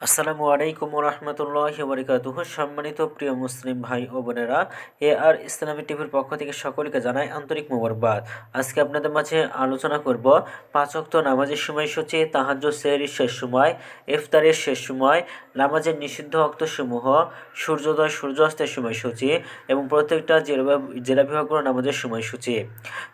আসসালামু আলাইকুম রহমতুল্লাহি বারাকাতুহু। সম্মানিত প্রিয় মুসলিম ভাই ও বোনেরা, আর ইসলামী টিভির পক্ষ থেকে সকলকে জানাই আন্তরিক মোবারকবাদ। আজকে আপনাদের মাঝে আলোচনা করব 5 ওয়াক্ত নামাজের সময়সূচি, তাহাজ্জুদ সেহরির শেষ সময়, ইফতারের শেষ সময়, নামাজের নিষিদ্ধ ওয়াক্তসমূহ, সূর্যোদয় সূর্যাস্তের সময়সূচি এবং প্রত্যেকটা জেলা বিভাগগুলো নামাজের সময়সূচি।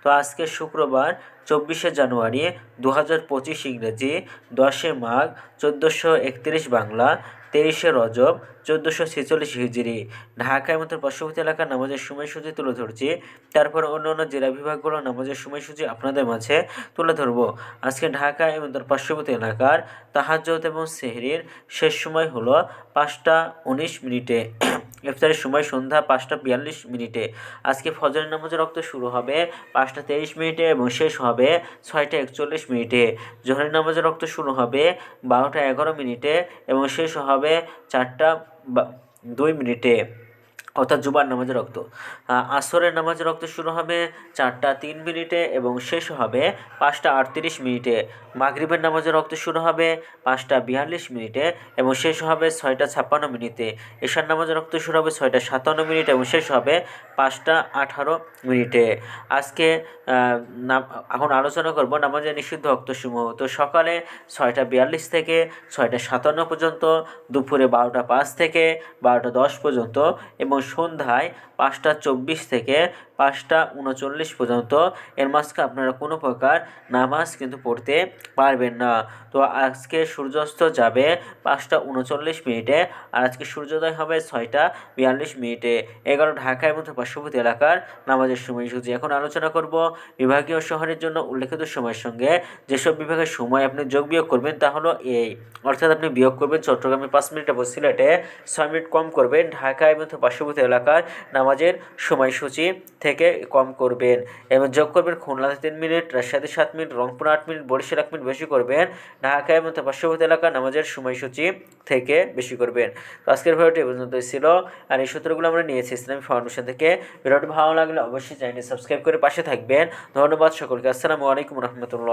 তো আজকে শুক্রবার 24শে জানুয়ারি 2025 ইংরেজি, 10শে মাঘ 1431 বাংলা, 23শে রজব 1446 হিজরি। ঢাকা এবং তার পার্শ্ববর্তী এলাকার নামাজের সময়সূচি তুলে ধরছি। তারপর অন্য অন্য জেলা বিভাগগুলোর নামাজের সময়সূচি আপনাদের মাঝে তুলে ধরব। আজকে ঢাকা এবং তার পার্শ্ববর্তী এলাকার তাহাজ্জুদ এবং সেহরির শেষ সময় হলো 5টা 19 মিনিটে। ইফতারের সময় সন্ধ্যা 5টা 42 মিনিটে। আজকে ফজরের নামাজের রক্ত শুরু হবে 5টা 23 মিনিটে এবং শেষ হবে 6টা 41 মিনিটে। জোহরের নামাজের রক্ত শুরু হবে 12টা 11 মিনিটে এবং শেষ হবে 4টা 2 মিনিটে, অর্থাৎ জুমার নামাজের রক্ত। আসরের নামাজের রক্ত শুরু হবে 4টা 3 মিনিটে এবং শেষ হবে 5টা 38 মিনিটে। মাগরিবের নামাজের রক্ত শুরু হবে 5টা 42 মিনিটে এবং শেষ হবে 6টা 56 মিনিটে। এশার নামাজের রক্ত শুরু হবে 6টা 57 মিনিটে এবং শেষ হবে 5টা 18 মিনিটে। আজকে এখন আলোচনা করব নামাজের নিষিদ্ধ ওয়াক্তসমূহ। তো সকালে 6টা 42 থেকে 6টা 57 পর্যন্ত, দুপুরে 12টা 5 থেকে 12টা 10 পর্যন্ত এবং সন্ধ্যায় 5টা 24 থেকে 5টা 39 পর্যন্ত। এর মাঝখানে আপনারা কোনো প্রকার নামাজ কিন্তু পড়তে পারবেন না। তো আজকে সূর্যাস্ত যাবে 5টা 39 মিনিটে আর আজকে সূর্যোদয় হবে 6টা 42 মিনিটে। এগারো ঢাকা এবং তার পার্শ্ববর্তী এলাকার নামাজের সময়সূচি। এখন আলোচনা করব বিভাগীয় শহরের জন্য উল্লেখিত সময়ের সঙ্গে যেসব বিভাগের সময় আপনি যোগ বিয়োগ করবেন তা হলো এই, অর্থাৎ আপনি বিয়োগ করবেন চট্টগ্রামে 5 মিনিট এবং সিলেটে 6 মিনিট কম করবেন, ঢাকা এবং পার্শ্ববর্তী এলাকার নামাজের সময়সূচি থেকে কম করবেন এবং যোগ করবেন খুলনাতে 3 মিনিট, রাজশাহীতে 7 minute, Rangpur 8 minute, Barishal 1 minute বেশি করবেন, ঢাকা এবং পার্শ্ববর্তী এলাকার নামাজের সময়সূচি থেকে বেশি করবেন। তো আজকের ভিডিওটি পর্যন্তই ছিল আর এই সূত্রগুলো আমরা নিয়েছি ইসলামী ফাউন্ডেশন থেকে। ভিডিওটি ভালো লাগলে অবশ্যই চ্যানেলটি সাবস্ক্রাইব করে পাশে থাকবেন। ধন্যবাদ সকলকে। আসসালামু আলাইকুম রহমতুল্লাহ।